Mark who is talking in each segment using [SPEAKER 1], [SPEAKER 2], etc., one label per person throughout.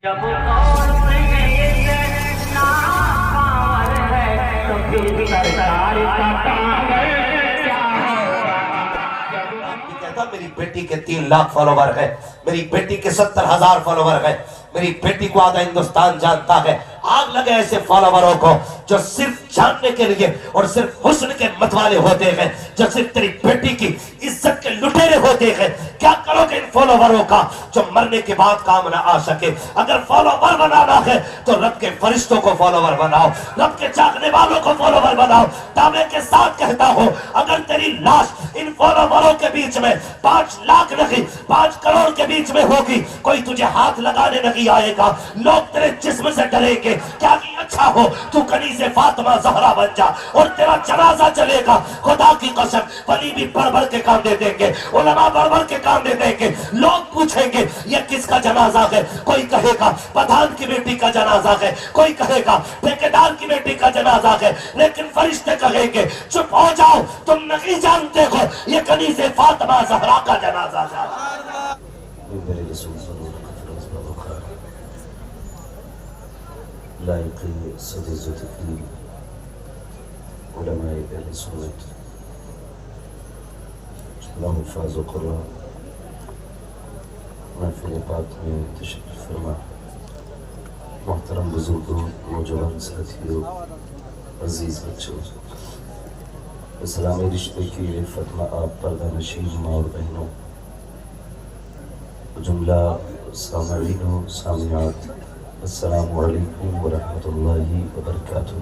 [SPEAKER 1] جب قوم یہ ناکاور ہے تو پھر سرکار کا کاور کیا ہوگا؟
[SPEAKER 2] کہتا میری بیٹی کے 3 لاکھ فالوور ہے، میری بیٹی کے 70,000 فالوور ہے، میری بیٹی کو آدھا ہندوستان جانتا ہے۔ آگ لگے ایسے فالووروں کو جو صرف جاننے کے لیے اور صرف حسن کے متوالے ہوتے ہیں، جو صرف تیری بیٹی کی عزت کے لٹیرے ہوتے ہیں۔ کیا کرو گے ان فالووروں کا جو مرنے کے بعد کام نہ آ سکے؟ اگر فالوور بنانا ہے تو رب کے فرشتوں کو فالوور بناؤ، رب کے چاہنے والوں کو فالوور بناؤ۔ دعوے کے ساتھ کہتا ہوں اگر تیری لاش ان فالووروں کے بیچ میں 5 لاکھ نہیں 5 کروڑ کے بیچ میں ہوگی، کوئی تجھے ہاتھ لگانے نہیں آئے گا، لوگ تیرے جسم سے ڈریں گے۔ کیا کہ اچھا ہو تو کنیز فاطمہ زہرا بن جا اور تیرا جنازہ چلے گا۔ خدا کی قسم ولی بھی بڑھ بڑھ کے کام دے دیں گے، علماء بڑھ بڑھ کے کام دے دیں گے۔ لوگ پوچھیں گے یہ کس کا جنازہ ہے؟ کوئی کہے گا پٹھان کی بیٹی کا جنازہ ہے، کوئی کہے گا ٹھیکیدار کی بیٹی کا جنازہ ہے، لیکن فرشتے کہیں گے چپ ہو جاؤ، تم نہیں جانتے ہو یہ کنیز فاطمہ زہرا کا جنازہ ہے۔
[SPEAKER 3] میرے رسول ضرور فروز بخار لائق صدر ذکری علماء اہل سنت اللہ حفاظ و قرآن محفل پاک میں تشریف فرما، محترم بزرگوں، نوجوان ساتھیوں، عزیز بچوں، اسلامی رشتے کی عفت میں آپ پردہ نشین ماں اور بہنوں، جملہ سامعین و سامعات، السلام علیکم ورحمۃ اللہ وبرکاتہ۔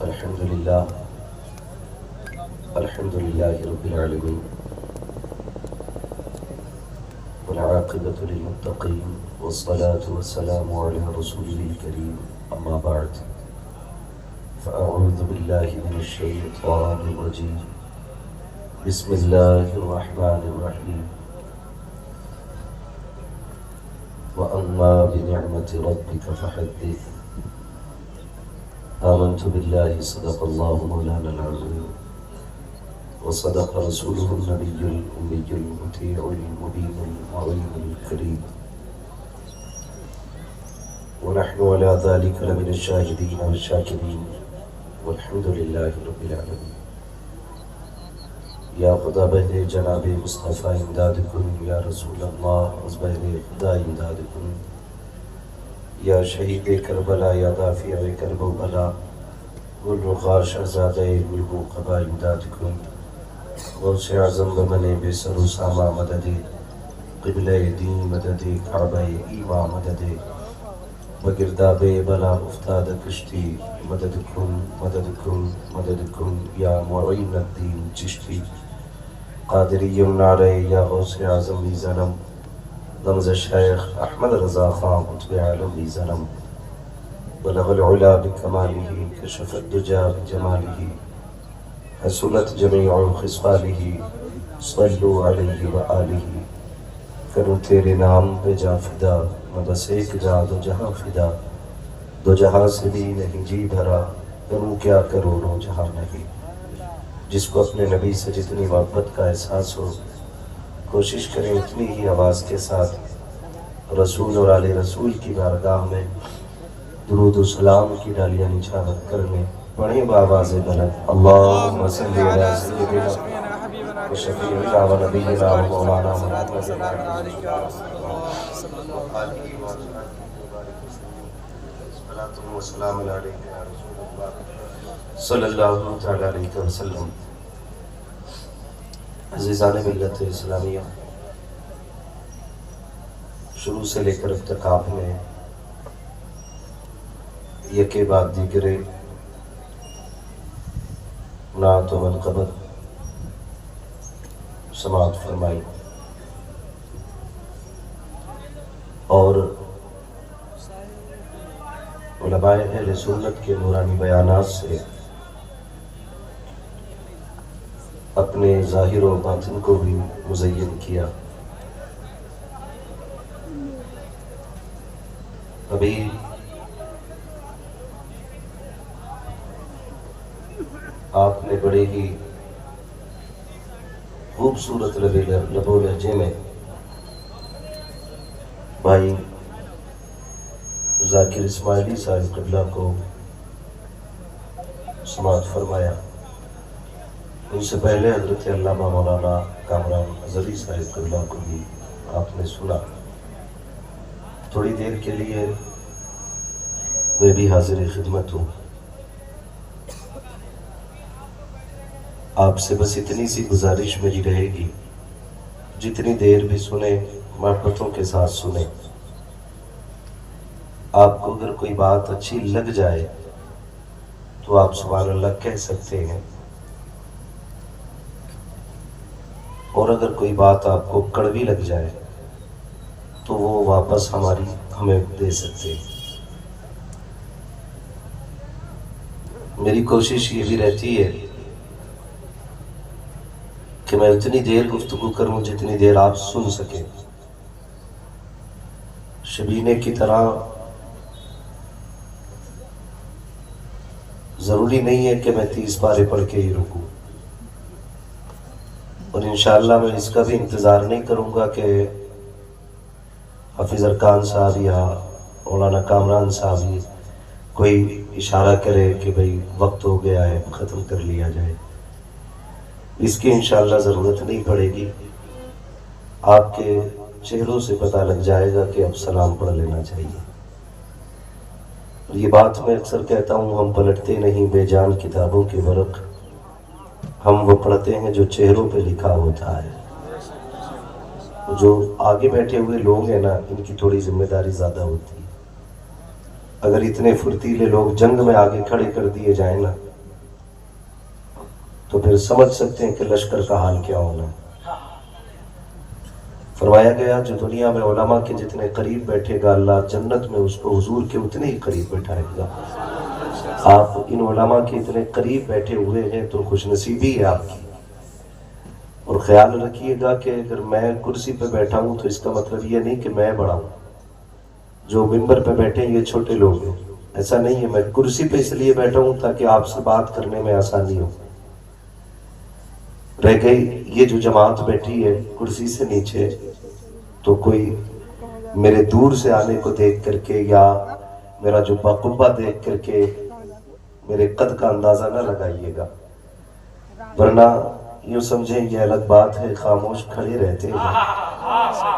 [SPEAKER 3] الحمدللہ رب العالمین والعاقبۃ للمتقین والصلاة والسلام علی رسولہ الکریم، اما بعد فأعوذ باللہ من الشیطان الرجیم، بسم اللہ الرحمن الرحیم، وَأَمَّا بِنِعْمَةِ رَبِّكَ فَحَدِّثْ۔ آمنت باللہ صدق اللہ مولانا العظیم وصدق رسولہ النبی الأمی المطیع المبین المعین الکریم، ونحن على ذلك لمن الشاهدين والشاكرين والحمد للہ رب العالمین۔ یا خدا بہر جناب مصطفیٰ امداد کن، یا رسول اللہ از بہر خدا امداد کن، یا شہید کربلا، یا دافع کرب و بلا، گلرخار شہزادہ گلگو قبا امداد کن، غوث اعظم بمن بے سر و ساما مدد، قبلہ دین مدد، کعبہ ایمان مدد، بگرداب بلا افتاد کشتی، مدد کن مدد کن مدد کن، یا معین الدین چشتی، قادری نعرہ یا غوث اعظم لی ظلم، رمز شیخ احمد رضا خان قطب عالم لی ظلم، بلغ العلا بکمالہ، کشف الدجا بجمالہ، حسنت جمیع خصالہ، صلو علیہ وآلہ، کرو تیرے نام پہ جا فدا، میں بس ایک جا دو جہاں فدا، دو جہاں سے بھی نہیں جی بھرا، کروں کیا کرو رو جہاں نہیں۔ جس کو اپنے نبی سے جتنی محبت کا احساس ہو، کوشش کریں اتنی ہی آواز کے ساتھ رسول اور آل رسول کی بارگاہ میں درود و سلام کی ڈالیاں نچھاور کرنے، پڑھیں بآواز بلند اللہم صلی علی سیدنا و شفیعنا و نبینا و مولانا محمد والسلام علیکم یا رسول اللہ صلی اللہ تعالیٰ علیہ وسلم۔ عزیزان ملت اسلامیہ، شروع سے لے کر اب تک آپ نے یکے بعد دیگرے نعت و منقبت سماعت فرمائی، اور علماء اہل سنت کے نورانی بیانات سے اپنے ظاہر و باطن کو بھی مزین کیا۔ ابھی آپ نے بڑے ہی خوبصورت لبو لہجے میں بھائی ذاکر اسماعیلی صاحب قبلہ کو سماعت فرمایا. ان سے پہلے حضرت علامہ مولانا کامران اظہری صاحب قبلہ کو بھی آپ نے سنا. تھوڑی دیر کے لیے میں بھی حاضر خدمت ہوں. آپ سے بس اتنی سی گزارش میری رہے گی، جتنی دیر بھی سنیں محبتوں کے ساتھ سنیں. آپ کو اگر کوئی بات اچھی لگ جائے تو آپ سبحان اللہ کہہ سکتے ہیں، اور اگر کوئی بات آپ کو کڑوی لگ جائے تو وہ واپس ہمیں دے سکتے ہیں. میری کوشش یہ بھی رہتی ہے کہ میں اتنی دیر گفتگو کروں جتنی دیر آپ سن سکیں. شبینے کی طرح ضروری نہیں ہے کہ میں 30 پارے پڑھ کے ہی رکوں، اور انشاءاللہ میں اس کا بھی انتظار نہیں کروں گا کہ حافظ ارکان صاحب یا مولانا کامران صاحب کوئی اشارہ کرے کہ بھئی وقت ہو گیا ہے ختم کر لیا جائے. اس کی انشاءاللہ ضرورت نہیں پڑے گی. آپ کے چہروں سے پتہ لگ جائے گا کہ اب سلام پڑھ لینا چاہیے. یہ بات میں اکثر کہتا ہوں، ہم پلٹتے نہیں بے جان کتابوں کے ورق، ہم وہ پڑھتے ہیں جو چہروں پہ لکھا ہوتا ہے. جو آگے بیٹھے ہوئے لوگ ہیں نا، ان کی تھوڑی ذمہ داری زیادہ ہوتی ہے. اگر اتنے فرتیلے لوگ جنگ میں آگے کھڑے کر دیے جائیں نا تو پھر سمجھ سکتے ہیں کہ لشکر کا حال کیا ہونا ہے. فرمایا گیا جو دنیا میں علماء کے جتنے قریب بیٹھے گا، اللہ جنت میں اس کو حضور کے اتنے ہی قریب بیٹھائے گا. آپ ان علماء کے اتنے قریب بیٹھے ہوئے ہیں تو خوش نصیبی ہے آپ کی. اور خیال رکھیے گا کہ اگر میں کرسی پہ بیٹھا ہوں تو اس کا مطلب یہ نہیں کہ میں بڑا ہوں. جو ممبر پہ بیٹھے ہیں یہ چھوٹے لوگ ہیں، ایسا نہیں ہے. میں کرسی پہ اس لیے بیٹھا ہوں تاکہ آپ سے بات کرنے میں آسانی ہو. رہ گئی یہ جو جماعت بیٹھی ہے کرسی سے نیچے، تو کوئی میرے دور سے آنے کو دیکھ کر کے یا میرا جو باقبہ دیکھ کر کے میرے قد کا اندازہ نہ لگائیے گا، ورنہ یوں سمجھیں یہ الگ بات ہے خاموش کھڑے رہتے ہیں،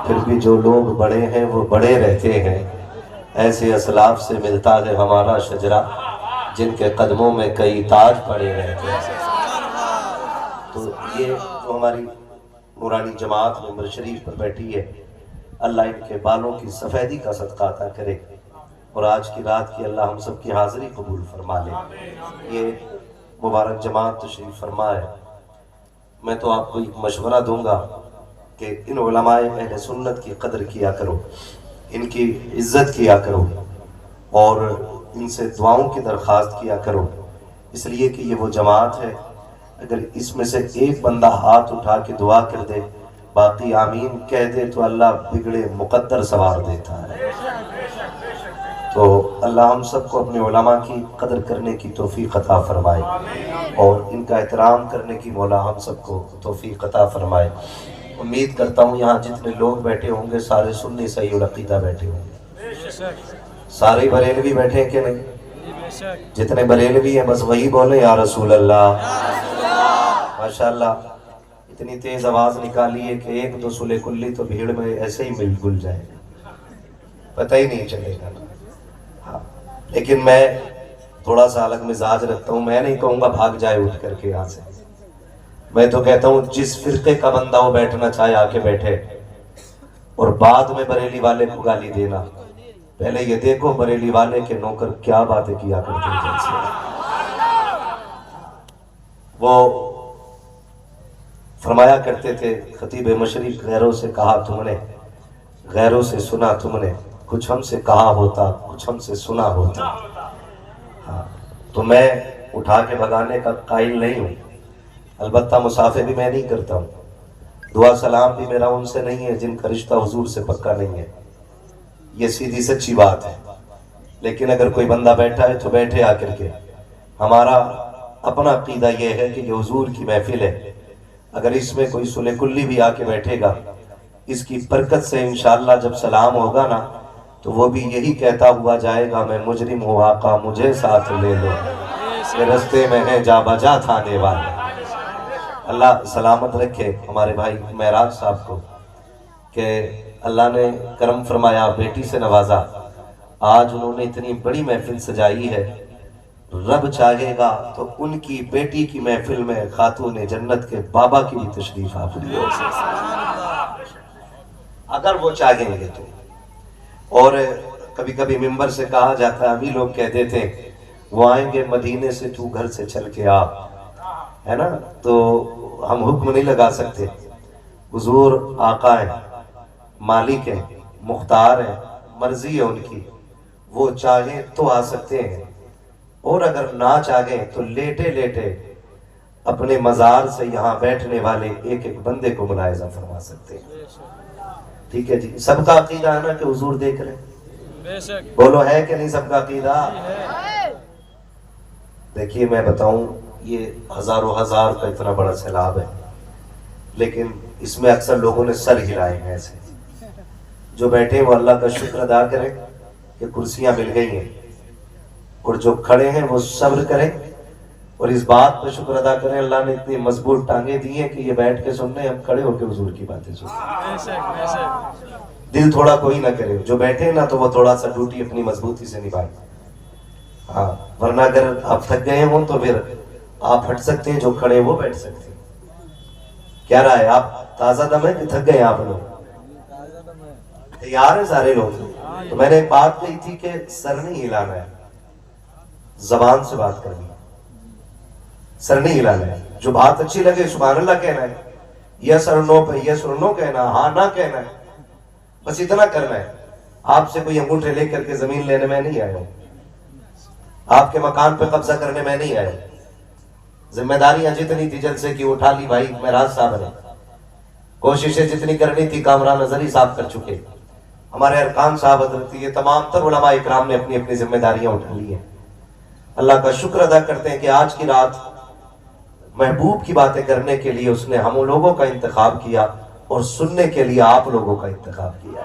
[SPEAKER 3] پھر بھی جو لوگ بڑے ہیں وہ بڑے رہتے ہیں. ایسے اسلاف سے ملتا ہے ہمارا شجرہ جن کے قدموں میں کئی تاج پڑے رہتے ہیں. تو یہ جو ہماری نورانی جماعت ممبر شریف پر بیٹھی ہے، اللہ ان کے بالوں کی سفیدی کا صدقہ عطا کرے، اور آج کی رات کی اللہ ہم سب کی حاضری قبول فرما لے. یہ مبارک جماعت تشریف فرما ہے. میں تو آپ کو ایک مشورہ دوں گا کہ ان علماء اہل سنت کی قدر کیا کرو، ان کی عزت کیا کرو، اور ان سے دعاؤں کی درخواست کیا کرو، اس لیے کہ یہ وہ جماعت ہے اگر اس میں سے ایک بندہ ہاتھ اٹھا کے دعا کر دے، باقی آمین کہہ دے، تو اللہ بگڑے مقدر سوار دیتا ہے. تو اللہ ہم سب کو اپنے علماء کی قدر کرنے کی توفیق عطا فرمائے، اور ان کا احترام کرنے کی مولا ہم سب کو توفیق عطا فرمائے. امید کرتا ہوں یہاں جتنے لوگ بیٹھے ہوں گے سارے سنی صحیح العقیدہ بیٹھے ہوں گے. سارے بریلوی بیٹھے ہیں کہ نہیں؟ جتنے بریلوی ہیں بس وہی بولے یا رسول اللہ. ماشاءاللہ اتنی تیز آواز نکالی ہے کہ ایک دو سلے کلی تو بھیڑ میں ایسے ہی مل گل جائے گا، پتہ ہی نہیں چلے گا. ہاں لیکن میں تھوڑا سا الگ مزاج رکھتا ہوں. میں نہیں کہوں گا بھاگ جائے اٹھ کر کے یہاں سے. میں تو کہتا ہوں جس فرقے کا بندہ وہ بیٹھنا چاہے آ کے بیٹھے، اور بعد میں بریلی والے کو گالی دینا. پہلے یہ دیکھو بریلی والے کے نوکر کیا باتیں کیا کرتے ہیں. جیسے وہ فرمایا کرتے تھے خطیب مشرق، غیروں سے کہا تم نے، غیروں سے سنا تم نے، کچھ ہم سے کہا ہوتا کچھ ہم سے سنا ہوتا. ہاں تو میں اٹھا کے بھگانے کا قائل نہیں ہوں، البتہ مسافر بھی میں نہیں کرتا ہوں. دعا سلام بھی میرا ان سے نہیں ہے جن کا رشتہ حضور سے پکا نہیں ہے. یہ سیدھی سچی بات ہے. لیکن اگر کوئی بندہ بیٹھا ہے تو بیٹھے آ کر کے. ہمارا اپنا عقیدہ یہ ہے کہ یہ حضور کی محفل ہے، اگر اس میں کوئی صلح کلی بھی آ کے بیٹھے گا، اس کی برکت سے انشاءاللہ جب سلام ہوگا نا تو وہ بھی یہی کہتا ہوا جائے گا، میں مجرم ہوں آقا مجھے ساتھ لے لو، کہ رستے میں ہے جا بجا تھانے والے۔ اللہ سلامت رکھے ہمارے بھائی معراج صاحب کو، کہ اللہ نے کرم فرمایا، بیٹی سے نوازا، آج انہوں نے اتنی بڑی محفل سجائی ہے۔ رب چاہے گا تو ان کی بیٹی کی محفل میں خاتون جنت کے بابا کی بھی تشریف آفری ہو، اگر وہ چاہیں گے تو۔ اور کبھی کبھی ممبر سے کہا جاتا ہے، ابھی لوگ کہتے تھے وہ آئیں گے مدینے سے تو گھر سے چل کے آ، ہے نا، تو ہم حکم نہیں لگا سکتے۔ حضور آقا ہیں، مالک ہیں، مختار ہیں، مرضی ہے ان کی، وہ چاہیں تو آ سکتے ہیں، اور اگر نہ چاہیں تو لیٹے لیٹے اپنے مزار سے یہاں بیٹھنے والے ایک ایک بندے کو ملاحظہ فرما سکتے ہیں۔ ٹھیک ہے جی، سب کا عقیدہ ہے نا کہ حضور دیکھ رہے ہیں؟ بولو ہے کہ نہیں سب کا عقیدہ؟ دیکھیے میں بتاؤں، یہ ہزاروں ہزار کا اتنا بڑا سیلاب ہے، لیکن اس میں اکثر لوگوں نے سر ہلائے ہیں ایسے۔ جو بیٹھے وہ اللہ کا شکر ادا کریں کہ کرسیاں مل گئی ہیں، اور جو کھڑے ہیں وہ صبر کریں، اور اس بات پہ شکر ادا کریں اللہ نے اتنی مضبوط ٹانگیں دی ہیں کہ یہ بیٹھ کے سننے، ہم کھڑے ہو کے حضور کی باتیں سنیں۔ دل تھوڑا کوئی نہ کرے، جو بیٹھے نا تو وہ تھوڑا سا ڈیوٹی اپنی مضبوطی سے نبھائے، ہاں، ورنہ اگر آپ تھک گئے ہوں تو پھر آپ ہٹ سکتے ہیں، جو کھڑے وہ بیٹھ سکتے ہیں۔ کیا رہا ہے، آپ تازہ دم ہے کہ تھک گئے آپ لوگ؟ تیار ہیں سارے لوگ؟ تو میں نے ایک بات کہی تھی کہ سر نہیں ہلانا ہے، زبان سے بات کرنی ہے، سر نہیں ہلانا ہے۔ جو بات اچھی لگے سبحان اللہ کہنا ہے، یس اور نو پہ یس اور نو کہنا، ہاں نہ کہنا ہے، بس اتنا کرنا ہے۔ آپ سے کوئی انگوٹھے لے کر کے زمین لینے میں نہیں آیا ہوں، آپ کے مکان پہ قبضہ کرنے میں نہیں آیا ہوں۔ ذمہ داریاں جتنی تھی جلسے کی اٹھا لی بھائی معراج صاحب نے، کوششیں جتنی کرنی تھی کامران نظری صاحب کر چکے، ہمارے ارکان صاحب حضرت، یہ تمام تر علماء اکرام نے اپنی اپنی ذمہ داریاں اٹھا لی ہیں۔ اللہ کا شکر ادا کرتے ہیں کہ آج کی رات محبوب کی باتیں کرنے کے لیے اس نے ہم لوگوں کا انتخاب کیا، اور سننے کے لیے آپ لوگوں کا انتخاب کیا۔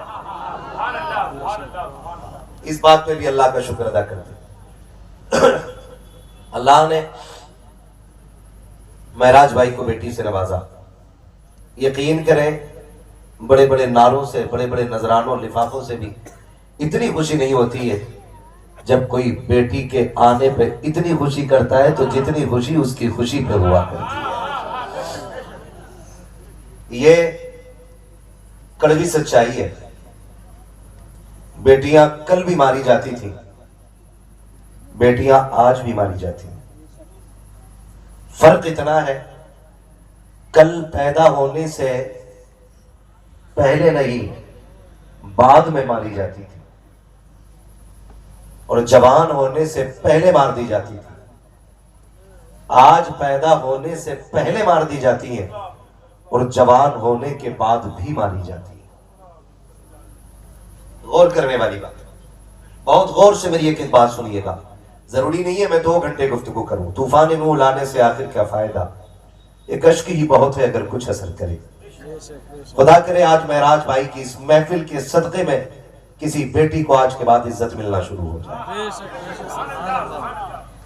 [SPEAKER 3] اس بات پہ بھی اللہ کا شکر ادا کرتے ہیں۔ اللہ نے معراج بھائی کو بیٹی سے نوازا، یقین کریں بڑے بڑے نعروں سے، بڑے بڑے نذرانوں اور لفافوں سے بھی اتنی خوشی نہیں ہوتی ہے جب کوئی بیٹی کے آنے پہ اتنی خوشی کرتا ہے، تو جتنی خوشی اس کی خوشی پہ ہوا کرتی ہے۔ یہ کڑوی سچائی ہے۔ بیٹیاں کل بھی ماری جاتی تھیں، بیٹیاں آج بھی ماری جاتی ہیں۔ فرق اتنا ہے، کل پیدا ہونے سے پہلے نہیں بعد میں ماری جاتی تھی، اور جوان ہونے سے پہلے مار دی جاتی تھی۔ آج پیدا ہونے سے پہلے مار دی جاتی ہیں اور جوان ہونے کے بعد بھی ماری جاتی ہے۔ غور کرنے والی بات، بہت غور سے میری ایک بات سنیے گا، ضروری نہیں ہے میں 2 گھنٹے گفتگو کروں۔ طوفان نوح لانے سے آخر کیا فائدہ، ایک اشک ہی بہت ہے اگر کچھ اثر کرے۔ خدا کرے آج معراج بھائی کی اس محفل کے صدقے میں کسی بیٹی کو آج کے بعد عزت ملنا شروع ہو جائے،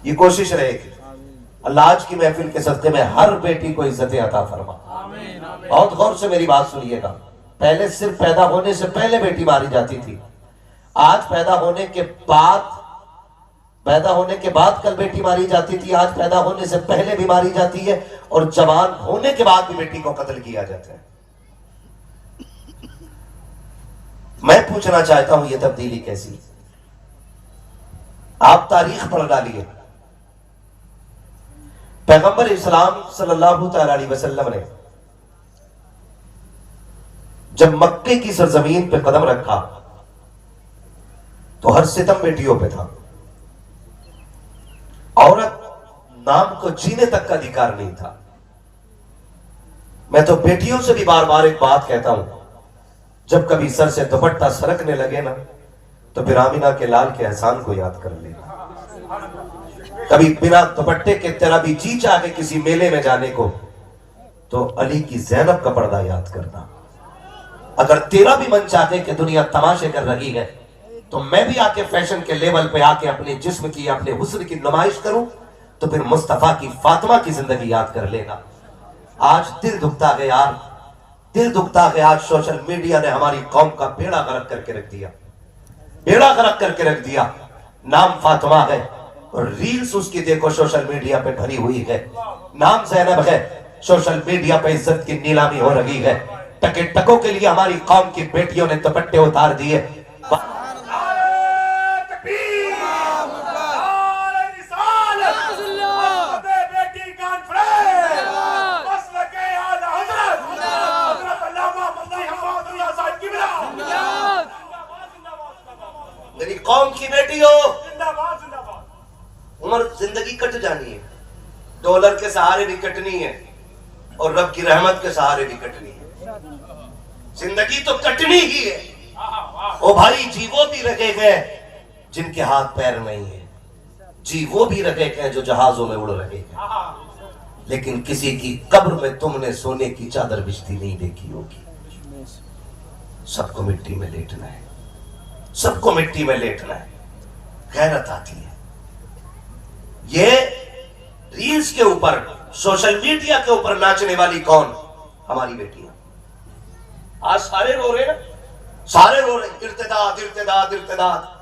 [SPEAKER 3] یہ کوشش رہے گی۔ اللہ آج کی محفل کے صدقے میں ہر بیٹی کو عزت عطا فرما۔ بہت غور سے میری بات سنیے گا، پہلے صرف پیدا ہونے سے پہلے بیٹی ماری جاتی تھی، آج پیدا ہونے کے بعد کل بیٹی ماری جاتی تھی، آج پیدا ہونے سے پہلے بھی ماری جاتی ہے، اور جوان ہونے کے بعد بھی بیٹی کو قتل کیا جاتا ہے۔ میں پوچھنا چاہتا ہوں یہ تبدیلی کیسی؟ آپ تاریخ پڑھ ڈالیے، پیغمبر اسلام صلی اللہ تعالی علیہ وسلم نے جب مکے کی سرزمین پہ قدم رکھا تو ہر ستم بیٹیوں پہ تھا، عورت نام کو جینے تک کا ادھیکار نہیں تھا۔ میں تو بیٹیوں سے بھی بار بار ایک بات کہتا ہوں، جب کبھی سر سے دوپٹہ سرکنے لگے نا تو پھر آمینہ کے لال کے احسان کو یاد کر لینا۔ کبھی بنا دوپٹے کے تیرا بھی جی چاہے کسی میلے میں جانے کو،
[SPEAKER 2] تو علی کی زینب کا پردہ یاد کرنا. اگر تیرا بھی من چاہتے کہ دنیا تماشے کر رہی ہے تو میں بھی آ کے فیشن کے لیول پہ آ کے اپنے جسم کی اپنے حسن کی نمائش کروں تو پھر مصطفیٰ کی فاطمہ کی زندگی یاد کر لینا. آج دل دکھتا ہے یار, دل دکھتا ہے. آج سوشل میڈیا نے ہماری قوم کا بیڑا غرق کر کے رکھ دیا, بیڑا غرق کر کے رکھ دیا. نام فاطمہ ہے اور ریلز اس کی دیکھو سوشل میڈیا پہ بھری ہوئی ہے. نام زینب ہے, سوشل میڈیا پہ عزت کی نیلامی ہو رہی ہے. ٹکے ٹکوں کے لیے ہماری قوم کی بیٹیوں نے دوپٹے اتار دیے. میری قوم کی بیٹی ہو, عمر زندگی کٹ جانی ہے, ڈالر کے سہارے بھی کٹنی ہے اور رب کی رحمت کے سہارے بھی کٹنی ہے. زندگی تو کٹنی ہی ہے. او بھائی, جی وہ بھی رکھے گئے جن کے ہاتھ پیر نہیں ہیں, جی وہ بھی رکھے گئے جو جہازوں میں اڑ رہے ہیں, لیکن کسی کی قبر میں تم نے سونے کی چادر بچھتی نہیں دیکھی ہوگی. سب کو مٹی میں لیٹنا ہے, سب کو مٹی میں لیٹنا ہے. غیرت آتی ہے. یہ ریلز کے اوپر, سوشل میڈیا کے اوپر ناچنے والی کون؟ ہماری بیٹیاں. آج سارے رو رہے ہیں, سارے رو رہے ہیں, ارتداد ارتداد ارتداد.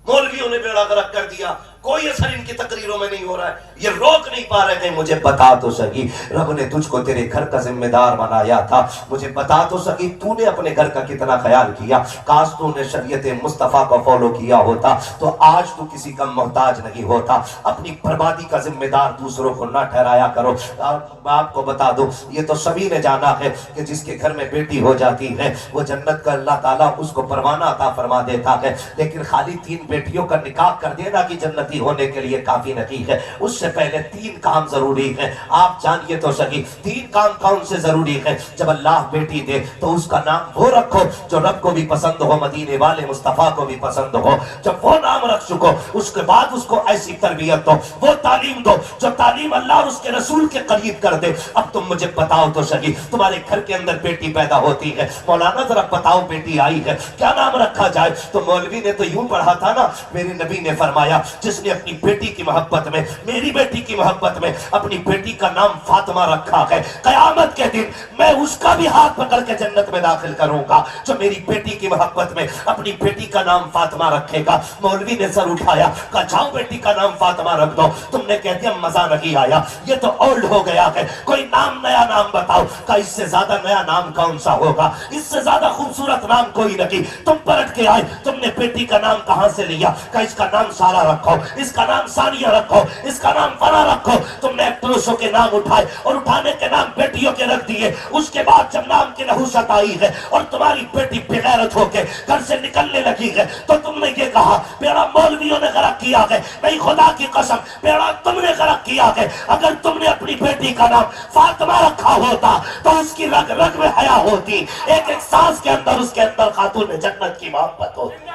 [SPEAKER 2] مولویوں نے بیڑا غرق کر دیا, کوئی اثر ان کی تقریروں میں نہیں ہو رہا ہے. یہ روک نہیں پا رہے تھے. مجھے بتا تو سکی, رب نے تجھ کو تیرے گھر کا ذمہ دار بنایا تھا. مجھے بتا تو سکی تو نے اپنے گھر کا کتنا خیال کیا. کاش تو نے شریعت مصطفیٰ کو فالو کیا ہوتا تو آج تو کسی کا محتاج نہیں ہوتا. اپنی بربادی کا ذمہ دار دوسروں کو نہ ٹھہرایا کرو. میں آپ کو بتا دوں, یہ تو سبھی نے جانا ہے کہ جس کے گھر میں بیٹی ہو جاتی ہے وہ جنت کا اللہ تعالیٰ اس کو پروانہ عطا فرما دیتا ہے. لیکن خالی 3 بیٹیوں کا نکاح کر دینا کہ جنتی ہونے کے لیے کافی نہیں ہے. اس سے پہلے 3 کام ضروری ہے. آپ جانیے تو سکی 3 کام کون سے ضروری ہے. جب اللہ بیٹی دے تو اس کا نام وہ رکھو جو رب کو بھی پسند ہو, مدینے والے مصطفیٰ کو بھی پسند ہو. جب وہ نام رکھ چکو اس کے بعد اس کو ایسی تربیت دو, وہ تعلیم دو جو تعلیم اللہ اور اس کے رسول کے قریب کر دے. اب تم مجھے بتاؤ تو سکی, تمہارے گھر کے اندر بیٹی پیدا ہوتی ہے, مولانا ذرا بتاؤ بیٹی آئی ہے, کیا نام رکھا جائے؟ تو مولوی نے تو یوں پڑھا تھا نا, میرے نبی نے فرمایا جس نے اپنی بیٹی کی محبت میں, میری بیٹی کی محبت میں اپنی بیٹی کا نام فاطمہ رکھا ہے, قیامت کے دن میں اس کا بھی ہاتھ پکڑ کے جنت میں داخل کروں گا جو میری بیٹی کی محبت میں اپنی بیٹی کا نام فاطمہ رکھے گا. مولوی نے سر اٹھایا, کہا جاؤ بیٹی کا نام فاطمہ رکھ دو. تم نے کہہ دیا مزہ نہیں آیا, یہ تو اولڈ ہو گیا ہے, کوئی نام نیا نام بتاؤ. کہا اس سے زیادہ نیا نام کون سا ہوگا, اس سے زیادہ خوبصورت نام کوئی نہیں. تم پلٹ کے آئے, تم نے بیٹی کا نام کہاں سے لیا؟ کہا اس کا نام سارا رکھو, اس کا نام ثانیہ رکھو, اس کا نام فنا رکھو. تم نے ایکٹریسوں کے نام اٹھائے اور اٹھانے کے نام بیٹیوں کے رکھ دیے. اس کے بعد جب نام کی نحوست آئی ہے اور تمہاری بیٹی بغیرت ہو کے گھر سے نکلنے لگی ہے تو تم نے یہ کہا بیڑا مولویوں نے غرق کیا ہے. نہیں, خدا کی قسم بیڑا تم نے غرق کیا ہے. اگر تم نے اپنی بیٹی کا نام فاطمہ رکھا ہوتا تو اس کی رگ رگ میں حیا ہوتی, ایک ایک سانس کے اندر اس کے اندر خاتون جنت کی محبت ہوتی.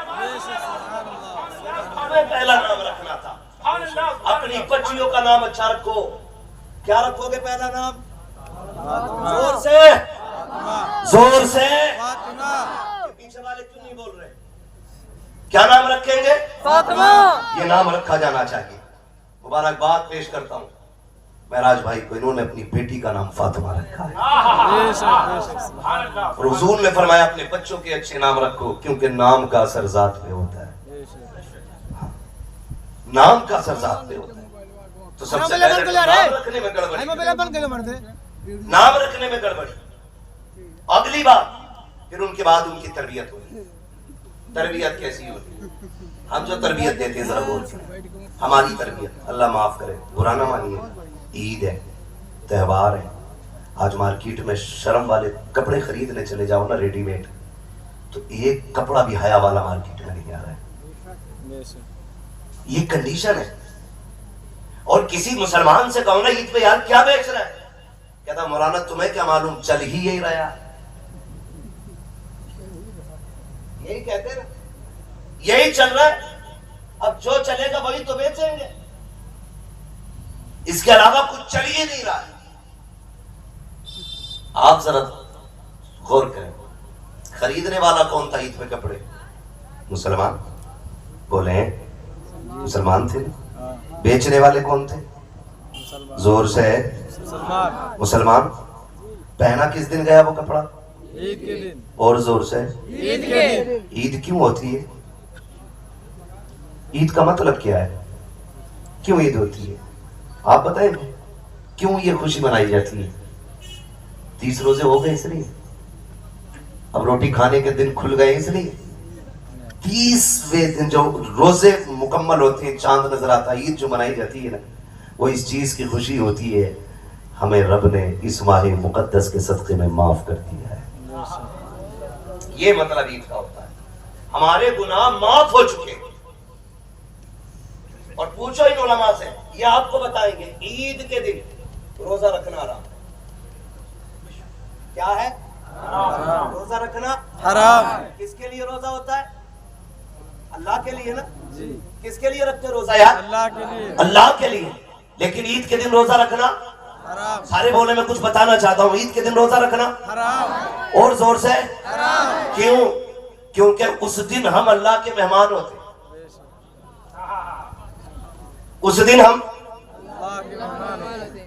[SPEAKER 2] پہلا نام رکھنا تھا. اپنی بچیوں کا نام اچھا رکھو. کیا رکھو گے پہلا نام؟ زور سے, زور سے. پیچھے والے کیوں نہیں بول رہے؟ کیا نام رکھیں گے؟ فاطمہ. یہ نام رکھا جانا چاہیے. مبارکباد پیش کرتا ہوں معراج بھائی کو, انہوں نے اپنی بیٹی کا نام فاطمہ رکھا ہے. اور حضور نے فرمایا اپنے بچوں کے اچھے نام رکھو کیونکہ نام کا اثر ذات پہ ہوتا ہے. نام کا اثر ذات پہ ہوتا ہے. تو سب سے پہلے نام رکھنے میں گڑبڑی, نام رکھنے میں گڑبڑی. اگلی بات پھر ان کے بعد ان کی تربیت ہوگی. تربیت کیسی ہوگی؟ ہم جو تربیت دیتے ہیں ذرا بول کے, ہماری تربیت اللہ معاف کرے, برا نہ مانیے, عید ہے, تہوار ہے. آج مارکیٹ میں شرم والے کپڑے خریدنے چلے جاؤ نا ریڈی میڈ, تو ایک کپڑا بھی حیا والا مارکیٹ میں نہیں آ رہا ہے. یہ کنڈیشن ہے. اور کسی مسلمان سے کہو نا عید پہ یار کیا بیچ رہا ہے, کہتا مولانا تمہیں کیا معلوم, چل ہی یہی رہا. یہی کہتے ہیں نا, یہی چل رہا ہے, اب جو چلے گا وہی تو بیچیں گے, اس کے علاوہ کچھ چل ہی نہیں رہا ہے. آپ ذرا غور کریں، خریدنے والا کون تھا عید میں کپڑے؟ مسلمان، بولیں مسلمان تھے۔ بیچنے والے کون تھے؟ زور سے مسلمان۔ پہنا کس دن گیا وہ کپڑا؟
[SPEAKER 4] عید کے دن۔
[SPEAKER 2] اور زور سے
[SPEAKER 4] عید کے دن۔
[SPEAKER 2] عید کیوں ہوتی ہے؟ عید کا مطلب کیا ہے؟ کیوں عید ہوتی ہے؟ آپ بتائیں کیوں یہ خوشی منائی جاتی ہے؟ 30 روزے ہو گئے اس لیے؟ اب روٹی کھانے کے دن کھل گئے اس لیے؟ 30ویں دن جو روزے مکمل ہوتے ہیں، چاند نظر آتا ہے، عید جو منائی جاتی ہے نا، وہ اس چیز کی خوشی ہوتی ہے ہمیں رب نے اس ماہ مقدس کے صدقے میں معاف کر دیا ہے۔ یہ مطلب عید کا ہوتا ہے، ہمارے گناہ معاف ہو چکے۔ اور پوچھو ان علماء سے، یہ آپ کو بتائیں گے عید کے دن روزہ رکھنا حرام ہے۔ کیا ہے؟ روزہ رکھنا
[SPEAKER 4] حرام۔
[SPEAKER 2] کس کے لیے روزہ ہوتا ہے؟ اللہ کے لیے نا؟ کس کے لیے رکھتے روزہ یار؟
[SPEAKER 4] اللہ کے لیے۔
[SPEAKER 2] اللہ کے لیے۔ لیکن عید کے دن روزہ رکھنا
[SPEAKER 4] حرام۔
[SPEAKER 2] سارے بولے میں کچھ بتانا چاہتا ہوں، عید کے دن روزہ رکھنا
[SPEAKER 4] حرام۔
[SPEAKER 2] اور زور سے
[SPEAKER 4] حرام۔
[SPEAKER 2] کیوں؟ کیونکہ اس دن ہم اللہ کے مہمان ہوتے ہیں، اس دن ہم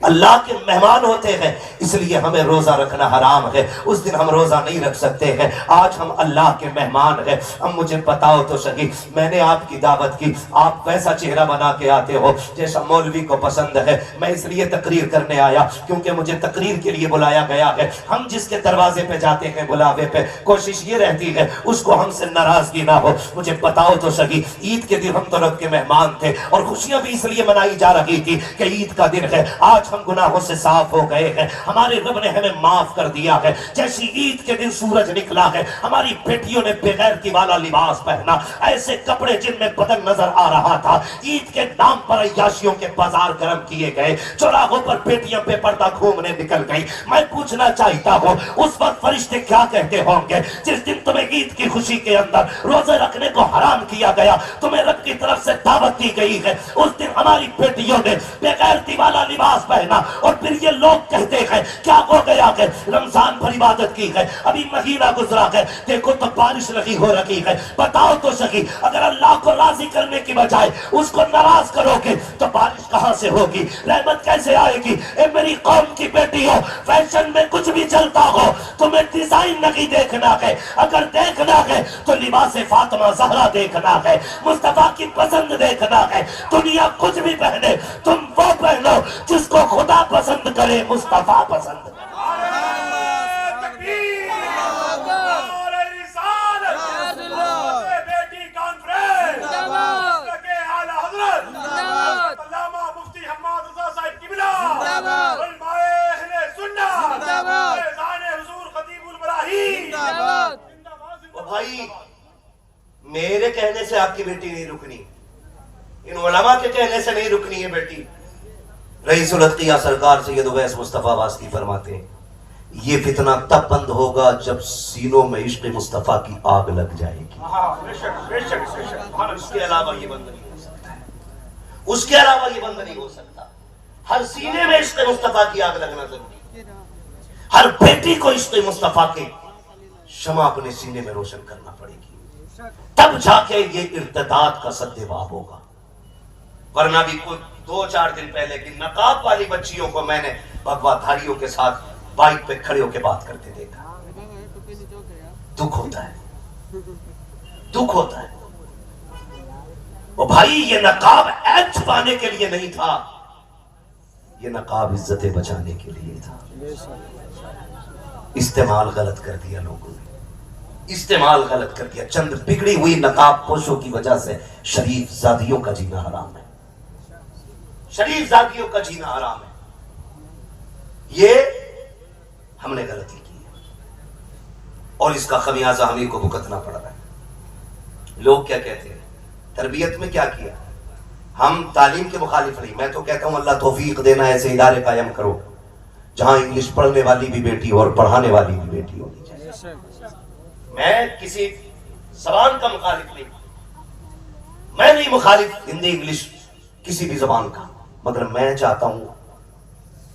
[SPEAKER 2] اللہ کے مہمان ہوتے ہیں، اس لیے ہمیں روزہ رکھنا حرام ہے۔ اس دن ہم روزہ نہیں رکھ سکتے ہیں، آج ہم اللہ کے مہمان ہیں۔ اب مجھے بتاؤ تو صحیح، میں نے آپ کی دعوت کی، آپ ویسا چہرہ بنا کے آتے ہو جیسا مولوی کو پسند ہے۔ میں اس لیے تقریر کرنے آیا کیونکہ مجھے تقریر کے لیے بلایا گیا ہے۔ ہم جس کے دروازے پہ جاتے ہیں بلاوے پہ، کوشش یہ رہتی ہے اس کو ہم سے ناراضگی نہ ہو۔ مجھے بتاؤ تو صحیح، عید کے دن ہم تو رب کے مہمان تھے اور خوشیاں بھی اس لیے منائی جا رہی تھی کہ عید کا دن ہے، آج ہم گناہوں سے صاف ہو گئے ہیں، ہمارے رب نے ہمیں معاف کر دیا ہے۔ جیسی عید کے دن سورج نکلا ہے، ہماری بیٹیوں نے بغیرتی والا لباس پہنا، ایسے کپڑے جن میں بدن نظر آ رہا تھا۔ عید کے نام پر عیاشیوں کے بازار گرم کیے گئے، چوراہوں پر بیٹیاں بے پردہ گھومنے نکل گئی۔ میں پوچھنا چاہتا ہوں اس وقت فرشتے کیا کہتے ہوں گے جس دن تمہیں عید کی خوشی کے اندر روزے رکھنے کو حرام کیا گیا، تمہیں رب کی طرف سے دعوت دی گئی ہے، اس دن ہماری بیٹیوں نے بغیرتی والا لباس پہنا اور پھر یہ لوگ کہتے ہیں کیا ہو گیا ہے، رمضان پر عبادت کی ہے، ابھی مہینہ گزرا ہے، دیکھو تو بارش نہیں ہو رہی ہے۔ بتاؤ تو صحیح، اگر اللہ کو راضی کرنے کی بجائے اس کو ناراض کرو گے تو بارش کہاں سے ہوگی، رحمت کیسے آئے گی؟ اے میری قوم کی بیٹیوں، فیشن میں کچھ بھی چلتا ہو، تمہیں ڈیزائن نہیں دیکھنا ہے، اگر دیکھنا ہے تو لباس فاطمہ زہرا دیکھنا ہے، مصطفیٰ کی پسند دیکھنا ہے۔ دنیا کچھ بھی پہنے، تم وہ پہنو جس کو خدا پسند کرے، مصطفیٰ پسند کرے۔ بھائی میرے کہنے سے آپ کی بیٹی نہیں رکنی، ان علماء کے کہنے سے نہیں رکنی ہے بیٹی۔ رئیس الاتقیاء سرکار سید اویس مصطفیٰ واسطی فرماتے ہیں یہ فتنہ تب بند ہوگا جب سینوں میں عشق مصطفیٰ کی آگ لگ جائے گی۔ اس کے علاوہ یہ بند نہیں ہو سکتا ہے، اس کے علاوہ یہ بند نہیں ہو سکتا۔ ہر سینے میں عشق مصطفیٰ کی آگ لگنا ضروری ہے، ہر بیٹی کو عشق مصطفیٰ کے شمع اپنے سینے میں روشن کرنا پڑے گی، تب جا کے یہ ارتداد کا سدباب ہوگا۔ ورنہ بھی کوئی 2-4 دن پہلے کی نقاب والی بچیوں کو میں نے بھگوا دھاریوں کے ساتھ بائک پہ کھڑے ہو کے بات کرتے دیکھا، دکھ ہوتا ہے، دکھ ہوتا ہے۔ وہ بھائی یہ نقاب عیب چھپانے کے لیے نہیں تھا، یہ نقاب عزتیں بچانے کے لیے تھا۔ استعمال غلط کر دیا لوگوں نے، استعمال غلط کر دیا۔ چند بگڑی ہوئی نقاب پوشوں کی وجہ سے شریف زادیوں کا جینا حرام ہے، شریف زادیوں کا جینا حرام ہے۔ یہ ہم نے غلطی کی ہے اور اس کا خمیازہ ہمیں کو بھگتنا پڑ رہا ہے۔ لوگ کیا کہتے ہیں، تربیت میں کیا کیا؟ ہم تعلیم کے مخالف نہیں، میں تو کہتا ہوں اللہ توفیق دینا، ایسے ادارے قائم کرو جہاں انگلش پڑھنے والی بھی بیٹی ہو اور پڑھانے والی بھی بیٹی ہونی چاہیے۔ میں کسی زبان کا مخالف نہیں، میں نہیں مخالف ہندی انگلش کسی بھی زبان کا، مگر میں چاہتا ہوں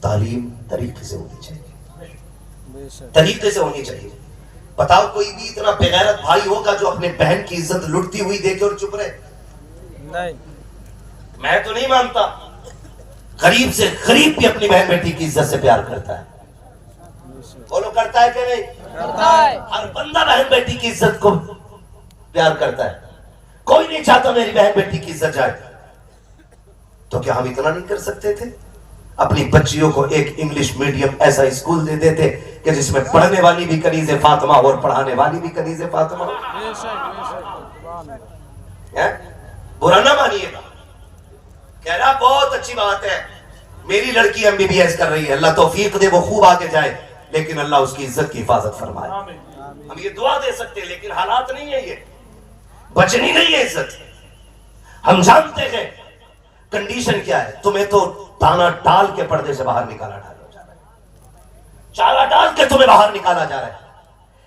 [SPEAKER 2] تعلیم طریقے سے ہونی چاہیے،
[SPEAKER 4] بے شک
[SPEAKER 2] طریقے سے ہونی چاہیے. بتاؤ کوئی بھی اتنا بغیرت بھائی ہوگا جو اپنے بہن کی عزت لٹتی ہوئی دیکھے اور چپ رہے؟
[SPEAKER 4] نہیں.
[SPEAKER 2] میں تو نہیں مانتا. غریب سے غریب بھی اپنی بہن بیٹی کی عزت سے پیار کرتا ہے. بولو کرتا ہے کہ نہیں؟
[SPEAKER 4] کرتا ہے.
[SPEAKER 2] ہر بندہ بہن بیٹی کی عزت کو پیار کرتا ہے. کوئی نہیں چاہتا میری بہن بیٹی کی عزت جائے. تو کیا ہم اتنا نہیں کر سکتے تھے؟ اپنی بچیوں کو ایک انگلش میڈیم ایسا اسکول دے دیتے کہ جس میں پڑھنے والی بھی کنیز فاطمہ اور پڑھانے والی بھی کنیز فاطمہ.
[SPEAKER 4] بے شک بے شک.
[SPEAKER 2] برا نہ مانیے گا. کہہ رہا بہت اچھی بات ہے, میری لڑکی MBBS کر رہی ہے, اللہ توفیق دے وہ خوب آگے جائے, لیکن اللہ اس کی عزت کی حفاظت فرمائے. ہم یہ دعا دے سکتے ہیں, لیکن حالات نہیں ہے, یہ بچنی نہیں ہے عزت. ہم جانتے ہیں کنڈیشن کیا ہے. تمہیں تو دانا ڈال کے پردے سے باہر نکالا جا رہا ہے, چارہ ڈال کے تمہیں باہر نکالا جا رہا ہے.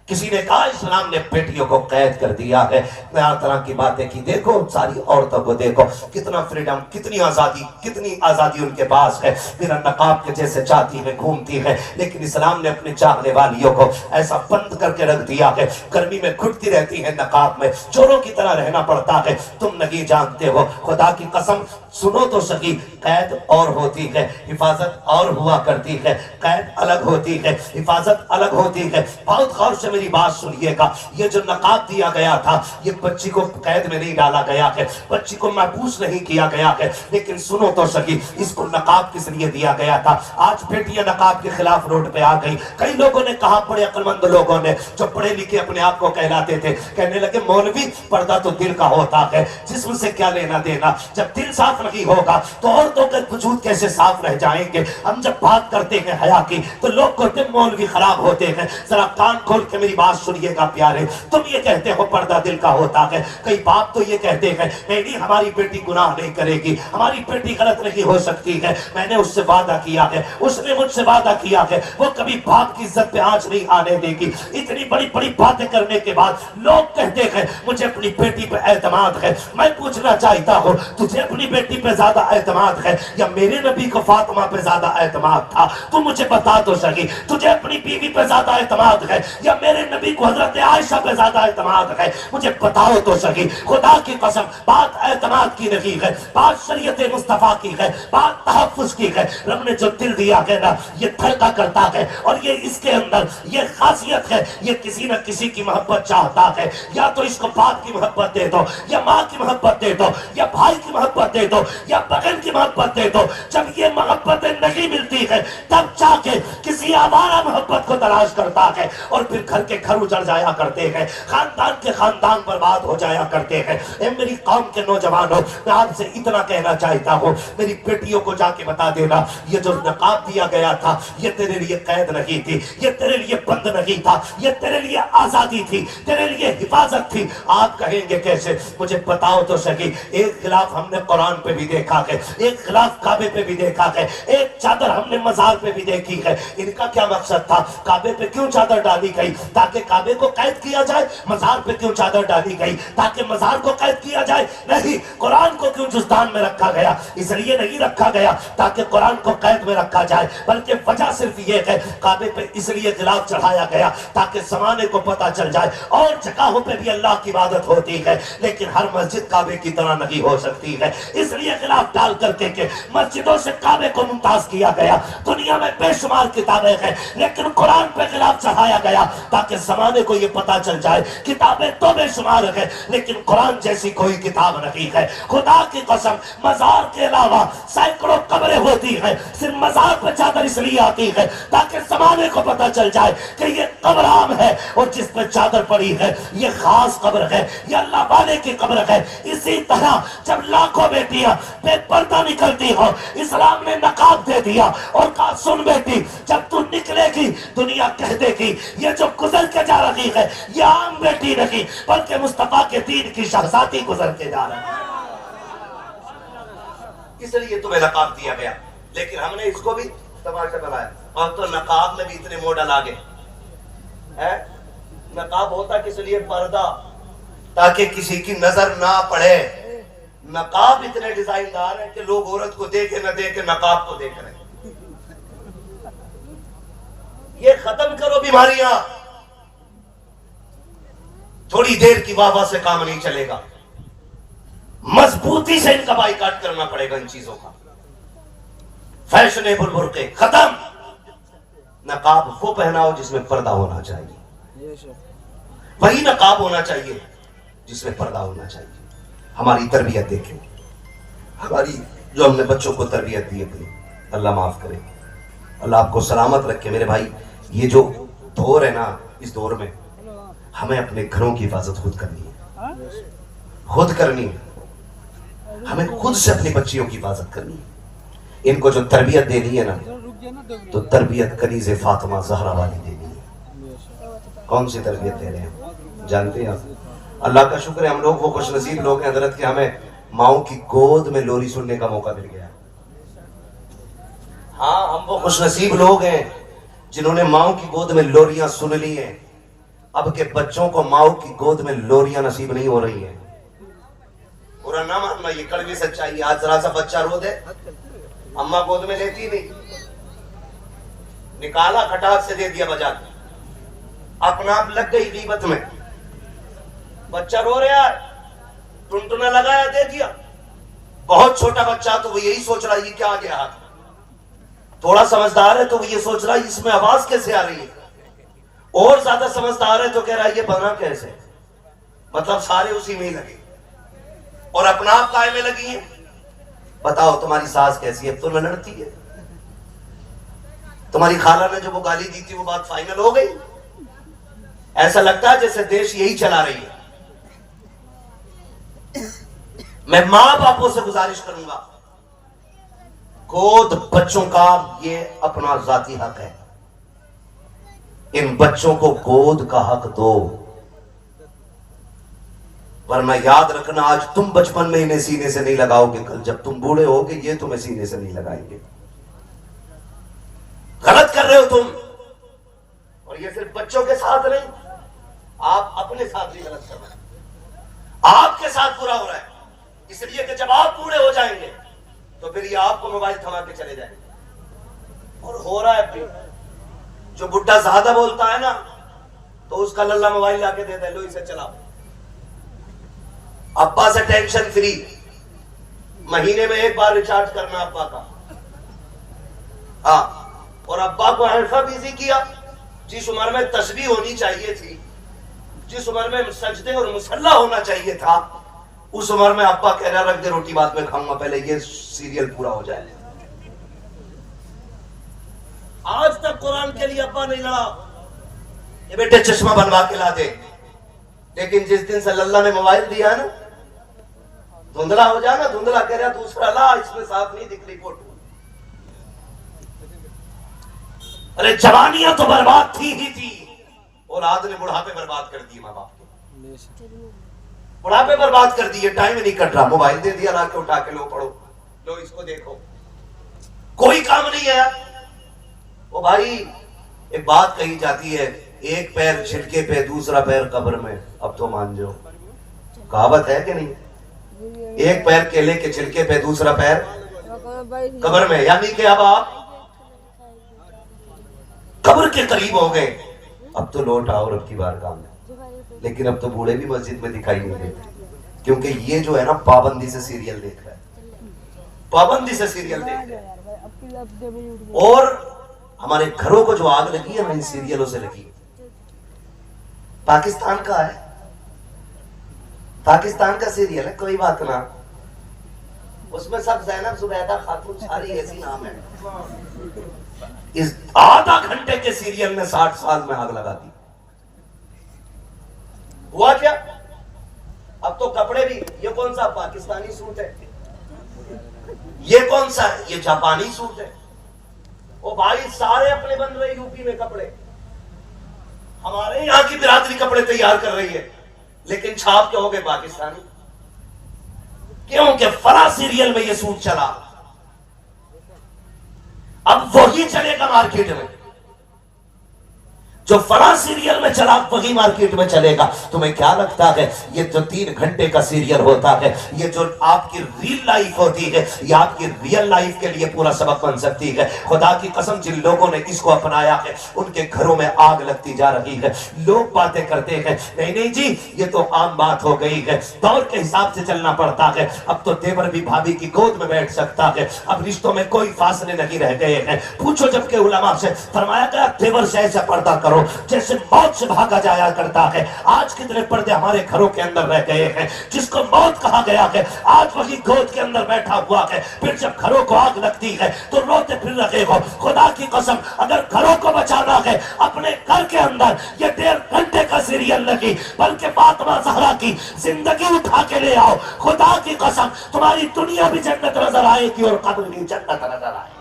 [SPEAKER 2] کسی نے کہا اسلام نے بیٹیوں کو قید کر دیا ہے. طرح طرح کی باتیں کی. دیکھو ساری عورتوں کو دیکھو, کتنا فریڈم, کتنی آزادی ان کے پاس ہے. میرا نقاب کے جیسے چاہتی ہے گھومتی ہے, لیکن اسلام نے اپنے چاہنے والیوں کو ایسا بند کر کے رکھ دیا ہے. گرمی میں گھٹتی رہتی ہے نقاب میں, چوروں کی طرح رہنا پڑتا ہے. تم نہیں جانتے ہو, خدا کی قسم سنو تو صحیح, قید اور ہوتی ہے, حفاظت اور ہوا کرتی ہے. قید الگ ہوتی ہے, حفاظت الگ ہوتی ہے. بہت غور سے میری بات سنیے گا. یہ جو نقاب دیا گیا تھا, یہ بچی کو قید میں نہیں ڈالا گیا ہے, بچی کو محبوس نہیں کیا گیا ہے. لیکن سنو تو صحیح, اس کو نقاب کس لیے دیا گیا تھا؟ آج بیٹیاں نقاب کے خلاف روڈ پہ آ گئی. کئی لوگوں نے کہا, بڑے عقل مند لوگوں نے جو پڑھے لکھے اپنے آپ کو کہلاتے تھے, کہنے لگے مولوی پردہ تو دل کا ہوتا ہے, جسم سے کیا لینا دینا. جب دل صاف نہیں ہوگا تو عورتوں کے وجود کیسے صاف رہ جائیں گے؟ ہم جب بات کرتے ہیں حیا کی تو لوگ کہتے ہیں مولوی خراب ہوتے ہیں. ذرا کان کھول کے میری بات سنیے گا پیارے. تم یہ کہتے ہو پردہ دل کا ہوتا ہے, کئی باپ تو یہ کہتے ہیں نہیں ہماری بیٹی گناہ نہیں کرے گی, ہماری بیٹی غلط نہیں ہو سکتی ہے, میں نے اس سے وعدہ کیا ہے, اس نے مجھ سے وعدہ کیا ہے, وہ کبھی باپ کی عزت پہ آنچ نہیں آنے دے گی. اتنی بڑی بڑی باتیں کرنے کے بعد لوگ کہتے ہیں مجھے اپنی بیٹی پہ اعتماد ہے. میں پوچھنا چاہتا ہوں, تجھے اپنی بیٹی پہ زیادہ اعتماد ہے یا میرے نبی کو فاطمہ پہ زیادہ اعتماد تھا؟ تو مجھے بتا تو صحیح, تجھے اپنی بیوی پہ زیادہ اعتماد ہے یا میرے نبی کو حضرت عائشہ پہ زیادہ اعتماد ہے؟ مجھے بتاؤ تو صحیح. خدا کی قسم بات اعتماد کی نہیں ہے, بات شریعت مصطفیٰ کی ہے, بات تحفظ کی ہے. رب نے جو دل دیا ہے نا, یہ دھڑکا کرتا ہے, اور یہ اس کے اندر یہ خاصیت ہے, یہ کسی نہ کسی کی محبت چاہتا ہے. یا تو اس کو باپ کی محبت دے دو, یا ماں کی محبت دے دو, یا بھائی کی محبت دے دو, یا بہن کی محبت دے دو. جب یہ محبتیں نہیں ملتی ہے تب جا کے کسی آوارہ محبت کو تلاش کرتا ہے, اور پھر گھر کے گھر اجڑ جایا کرتے ہیں, خاندان کے خاندان برباد ہو جایا کرتے ہیں. اے میری قوم کے نوجوانوں, میں آپ سے اتنا کہنا چاہتا ہوں, میری بیٹیوں کو جا کے بتا دینا, یہ جو نقاب دیا گیا تھا یہ تیرے لیے قید نہیں تھی, یہ تیرے لیے بند نہیں تھا, یہ تیرے لیے آزادی تھی, تیرے لیے حفاظت تھی. آپ کہیں گے کیسے؟ مجھے بتاؤ تو صحیح. ایک خلاف ہم نے قرآن پہ بھی دیکھا ہے, ایک خلاف کعبے پہ بھی دیکھا ہے, ایک چادر ہم نے مزار پہ بھی دیکھی ہے. ان کا کیا مقصد تھا؟ کعبے پہ کیوں چادر ڈالی گئی؟ تاکہ کعبے کو قید کیا جائے. مزار پہ کیوں چادر ڈالی گئی؟ تاکہ مزار کو قید کیا جائے. نہیں. قرآن کو کیوں جزدان میں رکھا گیا؟ اس لیے نہیں رکھا گیا تاکہ قرآن کو قید میں رکھا جائے, بلکہ وجہ صرف یہ ہے, کعبے پہ اس لیے غلاف چڑھایا گیا تاکہ زمانے کو پتہ چل جائے. اور جگہوں پہ بھی اللہ کی عبادت ہوتی ہے, لیکن ہر مسجد کعبے کی طرح نہیں ہو سکتی ہے. اس لیے غلاف ڈال کر کے کہ مسجدوں سے کعبے کو ممتاز کیا گیا. دنیا میں بے شمار کتابیں ہیں, لیکن قرآن پہ غلاف چڑھایا گیا تاکہ زمانے کو یہ پتہ چل جائے کتابیں تو بے شمار ہیں, لیکن قرآن جیسی کوئی کتاب نہیں ہے. خدا کی قسم مزار کے علاوہ سینکڑوں قبریں ہوتی ہیں, صرف مزار پہ چادر اس لیے آتی ہے تاکہ زمانے کو پتہ چل جائے کہ یہ قبر عام ہے, اور جس پہ چادر پڑی ہے یہ خاص قبر ہے, یہ اللہ والے کی قبر ہے. اسی طرح جب لاکھوں بیٹیاں بے پردہ نکلتی ہو, اسلام نے نقاب دے دیا اور کہا سن بیٹی, جب تو نکلے گی دنیا کہہ دے گی یہ جو گزر کے جا رہی ہے یہ عام بیٹی نہیں بلکہ مصطفیٰ کے دین کی شہزادی گزر کے جا رہی ہے. اس لیے تمہیں نقاب دیا گیا, لیکن ہم نے اس کو بھی تماشا بنایا. اور تو نقاب میں بھی اتنے ماڈل آ گئے. نقاب ہوتا کس لیے؟ پردہ, تاکہ کسی کی نظر نہ پڑے. نقاب اتنے ڈیزائن دار ہیں کہ لوگ عورت کو دیکھے نہ دیکھے نقاب کو دیکھ رہے ہیں. یہ ختم کرو بیماریاں. تھوڑی دیر کی واہ واہ سے کام نہیں چلے گا, مضبوطی سے ان کا بائیکاٹ کرنا پڑے گا ان چیزوں کا. فیشنیبل برقعے ختم. نقاب وہ پہناؤ جس میں پردہ ہونا چاہیے, وہی نقاب ہونا چاہیے جس میں پردہ ہونا چاہیے. ہماری تربیت دیکھیں, ہماری جو ہم نے بچوں کو تربیت دی اپنی, اللہ معاف کرے, اللہ آپ کو سلامت رکھے میرے بھائی. یہ جو دور ہے نا, اس دور میں ہمیں اپنے گھروں کی حفاظت خود کرنی ہے, خود کرنی ہے. ہمیں خود سے اپنی بچیوں کی حفاظت کرنی ہے. ان کو جو تربیت دینی ہے نا, تو تربیت کنیز فاطمہ زہرا والی دینی ہے. کون سی تربیت دے رہے ہیں جانتے ہیں آپ؟ اللہ کا شکر ہے ہم لوگ وہ خوش نصیب لوگ ہیں حضرت کہ ہمیں ماؤں کی گود میں لوری سننے کا موقع مل گیا. ہاں, ہم وہ خوش نصیب لوگ ہیں جنہوں نے ماؤں کی گود میں لوریاں سن لی ہیں. اب کے بچوں کو ماؤں کی گود میں لوریاں نصیب نہیں ہو رہی ہیں. برا نہ ماننا, یہ کڑوی سچائی. آج ذرا سا بچہ رو دے, اماں گود میں لیتی نہیں, نکالا کھٹاک سے دے دیا بجا کے, اپنا آپ لگ گئی غیبت میں. بچہ رو رہا ہے, ٹنٹنا لگایا دے دیا. بہت چھوٹا بچہ تو وہ یہی سوچ رہا ہے یہ کیا آ گیا ہاتھ. تھوڑا سمجھدار ہے تو وہ یہ سوچ رہا ہے اس میں آواز کیسے آ رہی ہے. اور زیادہ سمجھدار ہے تو کہہ رہا ہے یہ بنا کیسے. مطلب سارے اسی میں ہی لگے اور اپنا آپ کائے میں لگی ہیں. بتاؤ تمہاری ساس کیسی ہے؟ اب تو نہ لڑتی ہے. تمہاری خالہ نے جو وہ گالی دی تھی وہ بات فائنل ہو گئی. ایسا لگتا ہے جیسے دیش یہی چلا رہی ہے. میں ماں باپوں سے گزارش کروں گا, گود بچوں کا یہ اپنا ذاتی حق ہے. ان بچوں کو گود کا حق دو, ورنہ یاد رکھنا آج تم بچپن میں انہیں سینے سے نہیں لگاؤ گے, کل جب تم بوڑھے ہوگے یہ تمہیں سینے سے نہیں لگائیں گے. غلط کر رہے ہو تم. اور یہ صرف بچوں کے ساتھ نہیں, آپ اپنے ساتھ بھی غلط کر رہے ہیں. آپ کے ساتھ برا ہو رہا ہے اس لیے کہ جب آپ بوڑھے ہو جائیں گے تو پھر یہ آپ کو موبائل تھما کے چلے جائیں گے. اور ہو رہا ہے پھر جو بڈھا زیادہ بولتا ہے نا تو اس کا للہ موبائل لا کے دیتا ہے, لو اسے چلاؤ. ابا سے ٹینشن فری, مہینے میں ایک بار ریچارج کرنا ابا کا. ہاں, اور ابا کو حرفہ بیزی کیا. جس عمر میں تسبیح ہونی چاہیے تھی, جس عمر میں سجدے اور مصلی ہونا چاہیے تھا, اس عمر میں ابا کہہ رہا رکھ دے روٹی بعد میں کھاؤں گا, پہلے یہ سیریل پورا ہو جائے. آج تک قرآن کے لیے ابا نہیں لڑا, یہ بیٹے چشمہ بنوا کے لا دے. لیکن جس دن سے اللہ نے موبائل دیا ہے نا, دھندلا ہو جائے نا, دھندلا کہہ رہا دوسرا لا, اس میں صاف نہیں دکھ رہی فوٹو. ارے جوانیاں تو برباد تھی ہی تھی, اولاد نے بڑھاپے برباد کر دی. ماں باپ کے بڑھاپے برباد کر دیے, ٹائم نہیں کٹ رہا, موبائل دے دیا لا کے اٹھا کے, لو پڑھو, لو اس کو دیکھو, کوئی کام نہیں ہے. وہ بھائی ایک بات کہی جاتی ہے, ایک پیر چھلکے پہ دوسرا پیر قبر میں. اب تو مان جاؤ, کہاوت ہے کہ نہیں؟ ایک پیر کیلے کے چھلکے پہ دوسرا پیر قبر میں, یعنی کہ اب آپ قبر کے قریب ہو گئے. اب تو لوٹ آؤ رب کی بارگاہ میں. لیکن اب تو بوڑھے بھی مسجد میں دکھائی نہیں دیتے, کیونکہ یہ جو ہے نا پابندی سے سیریل دیکھ رہا ہے, پابندی سے سیریل دیکھ رہا ہے. اور ہمارے گھروں کو جو آگ لگی ہے نا ان سیریلوں سے لگی ہے. پاکستان کا ہے, پاکستان کا سیریل ہے, کوئی بات نہ, اس میں سب زینب زبیدہ خاتون ساری ایسی نام ہے. اس آدھا گھنٹے کے سیریل میں 60 سال میں آگ لگا دی. ہوا کیا؟ اب تو کپڑے بھی, یہ کون سا پاکستانی سوٹ ہے, یہ کون سا ہے, یہ جاپانی سوٹ ہے. وہ بھائی سارے اپنے بن رہے یو پی میں کپڑے, ہمارے یہاں کی برادری کپڑے تیار کر رہی ہے, لیکن چھاپ کے ہو گئے پاکستانی. کیوں کہ فلاں سیریل میں یہ سوٹ چلا, اب وہی چلے گا مارکیٹ میں. جو فلاں سیریل میں چلا وہی مارکیٹ میں چلے گا. تمہیں کیا لگتا ہے یہ جو 3 گھنٹے کا سیریل ہوتا ہے، یہ جو آپ کی ریل لائف ہوتی ہے، یہ آپ کی ریئل لائف کے لیے پورا سبق بن سکتی ہے؟ خدا کی قسم جن لوگوں نے اس کو اپنایا ہے ان کے گھروں میں آگ لگتی جا رہی ہے. لوگ باتیں کرتے ہیں نہیں نہیں جی یہ تو عام بات ہو گئی ہے، دور کے حساب سے چلنا پڑتا ہے. اب تو دیور بھی بھابھی کی گود میں بیٹھ سکتا ہے، اب رشتوں میں کوئی فاصلے نہیں رہ گئے ہیں. پوچھو جب کہ علماء سے، فرمایا گیا دیور سے ایسا پردہ کرو جیسے موت سے بھاگا جایا کرتا ہے. آج کتنے پردے ہمارے گھروں کے اندر رہ گئے ہیں. جس کو موت کہا گیا ہے آج وہی گود کے اندر بیٹھا ہوا ہے. پھر جب گھروں کو آگ لگتی ہے تو روتے پھر رہے ہو. خدا کی قسم اگر گھروں کو بچانا ہے اپنے گھر کے اندر یہ 1.5 گھنٹے کا سیریل نہیں بلکہ فاطمہ زہرا کی زندگی اٹھا کے لے آؤ. خدا کی قسم تمہاری دنیا بھی جنت نظر آئے گی اور قبر بھی جنت نظر آئے گی.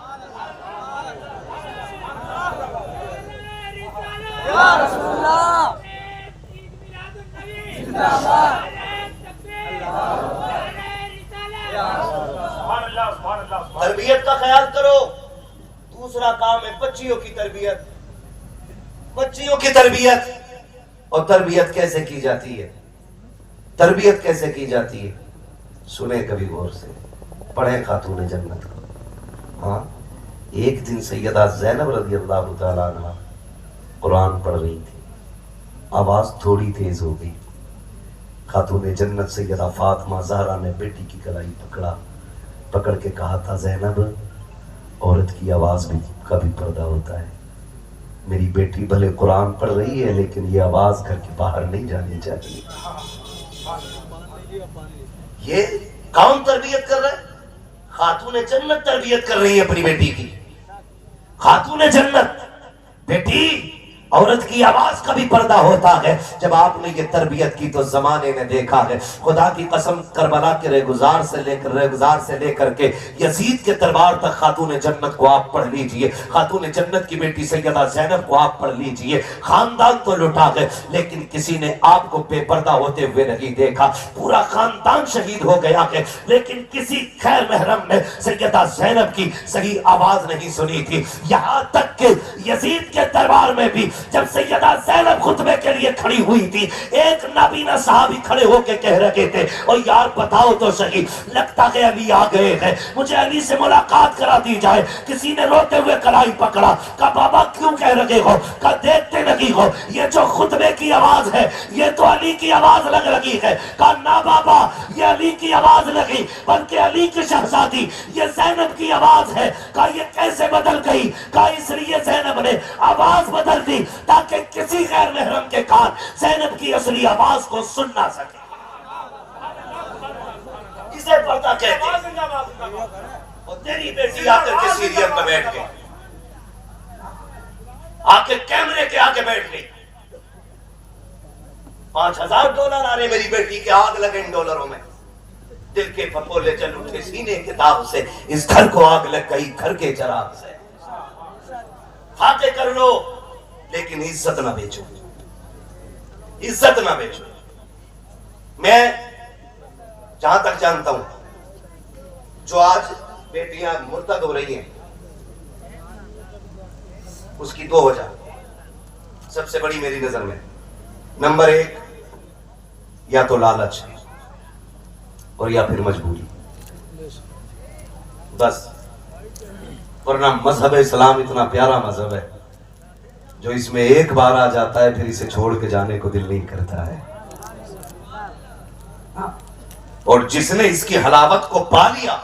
[SPEAKER 4] یا رسول اللہ زندہ باد.
[SPEAKER 2] تربیت کا خیال کرو. دوسرا کام ہے بچیوں کی تربیت. بچیوں کی تربیت. اور تربیت کیسے کی جاتی ہے؟ تربیت کیسے کی جاتی ہے سنیں کبھی غور سے، پڑھیں خاتون جنت کو. ہاں ایک دن سیدہ زینب رضی اللہ تعالیٰ عنہ قرآن پڑھ رہی تھی، آواز تھوڑی تیز ہو گئی. خاتون جنت سیدہ فاطمہ زہرا نے بیٹی کی کلائی پکڑ کے کہا تھا زینب عورت کی آواز بھی کا بھی پردہ ہوتا ہے. میری بیٹی بھلے قرآن پڑھ رہی ہے لیکن یہ آواز گھر کے باہر نہیں جانی چاہیے. یہ کون تربیت کر رہا ہے؟ خاتون جنت تربیت کر رہی ہے اپنی بیٹی کی. خاتون جنت بیٹی عورت کی آواز کا بھی پردہ ہوتا ہے. جب آپ نے یہ تربیت کی تو زمانے نے دیکھا ہے. خدا کی قسم کربلا کے ریگزار سے لے کر کے یزید کے دربار تک خاتون جنت کو آپ پڑھ لیجئے. خاتون جنت کی بیٹی سیدہ زینب کو آپ پڑھ لیجئے. خاندان تو لٹا گئے لیکن کسی نے آپ کو بے پردہ ہوتے ہوئے نہیں دیکھا. پورا خاندان شہید ہو گیا ہے لیکن کسی خیر محرم نے سیدہ زینب کی صحیح آواز نہیں سنی تھی. یہاں تک کہ یزید کے دربار میں بھی جب سیدہ زینب خطبے کے لیے کھڑی ہوئی تھی ایک نابینا صحابی کھڑے ہو کے کہہ رہے تھے اور یار بتاؤ تو صحیح لگتا کہ علی آ گئے ہیں، مجھے علی سے ملاقات کرا دی جائے. کسی نے روتے ہوئے کلائی پکڑا. کہا بابا کیوں کہہ رہے ہو؟ کہا دیکھتے نہیں ہو یہ جو خطبے کی آواز ہے یہ تو علی کی آواز لگ رہی ہے. کہا نا بابا یہ علی کی آواز لگی بلکہ علی کی شہزادی یہ زینب کی آواز ہے. کہا یہ کیسے بدل گئی؟ کہا اس لیے زینب نے آواز بدل دی تاکہ کسی غیر محرم کے کان زینب کی اصلی آواز کو سن نہ سکے. اسے پردہ کہتے ہیں. اور تیری بیٹی آ کر کے سیریل میں بیٹھ گئی، آ کے کیمرے کے آگے بیٹھ گئی. $5000 آ رہے میری بیٹی کے، آگ لگے ان ڈالروں میں. دل کے پھپولے چل اٹھے سینے کے داغ سے. اس گھر کو آگ لگ گئی گھر کے چراغ سے. فاتح کر لو لیکن عزت نہ بیچو. عزت نہ بیچو. میں جہاں تک جانتا ہوں جو آج بیٹیاں مرتد ہو رہی ہیں اس کی 2 وجہ سب سے بڑی میری نظر میں. نمبر 1 یا تو لالچ اور یا پھر مجبوری. بس. ورنہ مذہب اسلام اتنا پیارا مذہب ہے جو اس میں ایک بار آ جاتا ہے پھر اسے چھوڑ کے جانے کو دل نہیں کرتا ہے. اور جس نے اس کی حلاوت کو پا لیا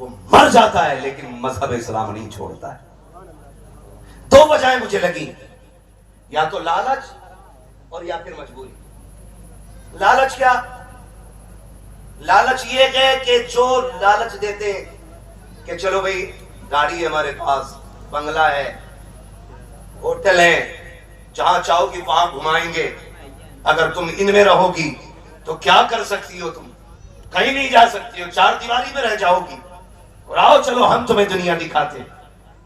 [SPEAKER 2] وہ مر جاتا ہے لیکن مذہب اسلام نہیں چھوڑتا ہے. 2 وجہیں مجھے لگی، یا تو لالچ اور یا پھر مجبوری. لالچ کیا؟ لالچ یہ ہے کہ جو لالچ دیتے ہیں کہ چلو بھئی گاڑی ہے ہمارے پاس، بنگلہ ہے، ہوٹل ہے، جہاں چاہو گی وہاں گھمائیں گے. اگر تم ان میں رہو گی تو کیا کر سکتی ہو؟ تم کہیں نہیں جا سکتی ہو، 4 دیواری میں رہ جاؤ گی. اور آؤ چلو ہم تمہیں دنیا دکھاتے.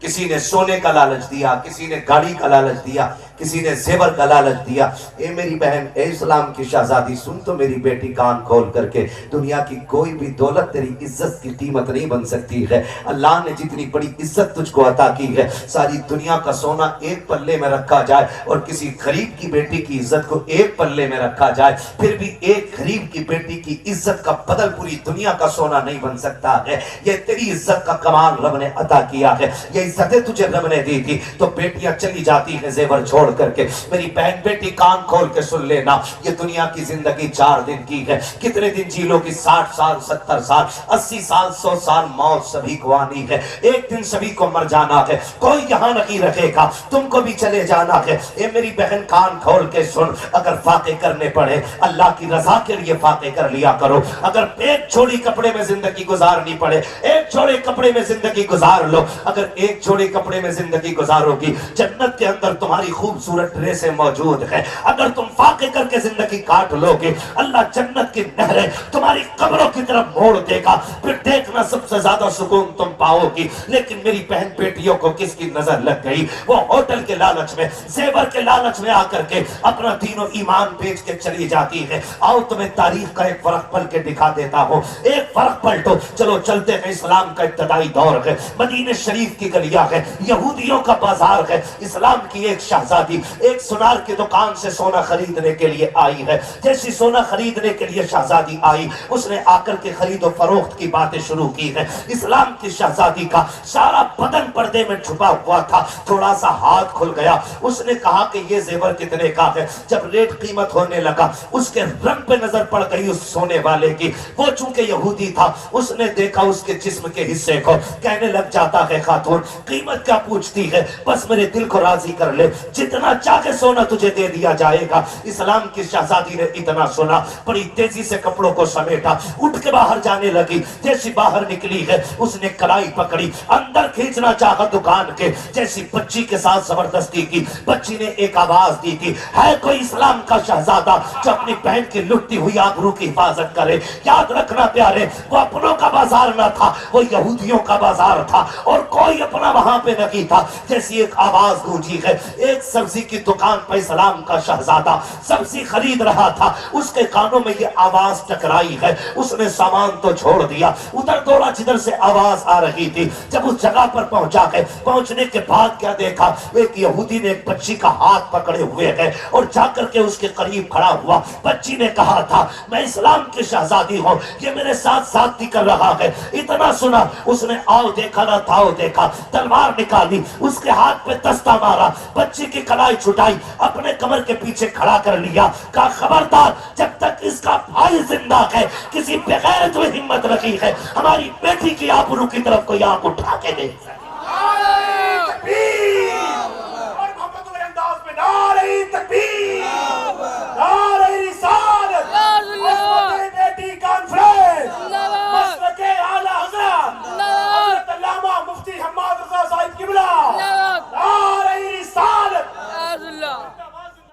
[SPEAKER 2] کسی نے سونے کا لالچ دیا، کسی نے گاڑی کا لالچ دیا. کسی نے زیور کا لالچ دیا. اے میری بہن، اے اسلام کی شہزادی، سن تو میری بیٹی کان کھول کر کے، دنیا کی کوئی بھی دولت تیری عزت کی قیمت نہیں بن سکتی ہے. اللہ نے جتنی بڑی عزت تجھ کو عطا کی ہے، ساری دنیا کا سونا ایک پلے میں رکھا جائے اور کسی غریب کی بیٹی کی عزت کو ایک پلے میں رکھا جائے، پھر بھی ایک غریب کی بیٹی کی عزت کا بدل پوری دنیا کا سونا نہیں بن سکتا ہے. یہ تیری عزت کا کمال رب نے عطا کیا ہے، یہ عزتیں تجھے رب نے دی تھی. تو بیٹیاں چلی جاتی ہیں زیور چھوڑ کر کے. میری بہن بیٹی کان کھول کے سن لینا، یہ دنیا کی زندگی 4 دن کی ہے. کتنے دن جی لو گی؟ 60 سال، 70 سال، 80 سال، 100 سال. موت سبھی کو آنی ہے، ایک دن سبھی کو مر جانا ہے. کوئی یہاں نہیں رکھے گا، تم کو بھی چلے جانا ہے. اے میری بہن کان کھول کے سن، اگر فاقے کرنے پڑے اللہ کی رضا کے لیے فاقے کر لیا کرو. اگر ایک جوڑی کپڑے میں زندگی گزارنی پڑے، ایک جوڑے کپڑے میں زندگی گزار لو. اگر ایک جوڑے کپڑے میں زندگی گزارو گی، جنت کے اندر تمہاری خوبصورت ڈریسیں موجود ہیں. اگر تم فاقے کر کے زندگی کاٹ لو گے، اللہ جنت کی نہریں تمہاری قبروں کی طرف موڑ دے گا. پھر دیکھنا سب سے زیادہ سکون تم پاؤ گی. لیکن میری بہن بیٹیوں کو کس کی نظر لگ گئی؟ وہ ہوٹل کے لالچ میں، زیور کے لالچ میں آ کر کے اپنا دین و ایمان بیچ کے چلی جاتی ہے. آؤ تمہیں تاریخ کا ایک فرق پل کے دکھا دیتا ہوں. ایک فرق پلٹو، چلو چلتے ہیں. اسلام کا ابتدائی دور ہے، مدینہ شریف کی گلیاں ہے، یہودیوں کا بازار ہے. اسلام کی ایک شہزادی ایک سونار کی دکان سے سونا خریدنے کے لیے آئی ہے. جیسی سونا خریدنے کے لیے شہزادی آئی، اس نے آ کر کے خرید و فروخت کی باتیں شروع کی ہے. اسلام کی شہزادی کا سارا بدن پردے میں چھپا ہوا تھا. تھوڑا سا ہاتھ کھل گیا، اس نے کہا کہ یہ زیور کتنے کا ہے. جب ریٹ قیمت ہونے لگا، اس کے رنگ پہ نظر پڑ گئی اس سونے والے کی. وہ چونکہ یہودی تھا، اس نے دیکھا اس کے جسم کے حصے کو، کہنے لگ جاتا ہے خاتون قیمت کیا پوچھتی ہے، بس میرے دل کو راضی کر لے، جتنا چاہے سونا تجھے دے دیا جائے گا. اسلام کی شہزادی نے اتنا سنا، بڑی تیزی سے کپڑوں کو سمیٹا، اٹھ کے باہر جانے لگی. جیسی باہر نکلی ہے، اس نے کلائی پکڑی، اندر کھینچنا چاہا دکان کے. جیسی بچی کے ساتھ زبردستی کی، بچی نے ایک آواز دی تھی، ہے کوئی اسلام کا شہزادہ جو اپنی بہن کی لٹتی ہوئی آبرو کی حفاظت کرے؟ یاد رکھنا پیارے، وہ اپنوں کا بازار نہ تھا، وہ یہودیوں کا بازار تھا، اور کوئی اپنا وہاں پہ نہیں تھا. جیسی ایک آواز گونجی ہے، ایک سبزی کی دکان پر اسلام کا شہزادہ سبزی خرید رہا تھا، اس کے کانوں میں یہ آواز ٹکرائی ہے. اس نے سامان تو چھوڑ دیا، ادھر دوڑا جدھر سے آواز آ رہی تھی. جب اس جگہ پر پہنچا ہے، پہنچنے کے بعد کیا دیکھا؟ ایک یہودی نے ایک بچی کا ہاتھ پکڑے ہوئے ہے اور جا کر کے اس کے قریب کھڑا ہوا. بچی نے کہا تھا میں اسلام کی شہزادی ہوں، یہ میرے ساتھ ساتھی کر رہا ہے. اتنا سنا، اس نے آؤ دیکھا نہ تھاؤ دیکھا، تلوار نکالی، اس کے ہاتھ پہ دستہ مارا، بچی کی کلائی چھٹائی، اپنے کمر کے پیچھے کھڑا کر لیا. کہا خبردار، جب تک اس کا بھائی زندہ ہے کسی بغیر تو ہمت رکھی ہے ہماری بیٹی کی آبرو کی طرف کوئی آنکھ اٹھا کے دیکھ سکتا.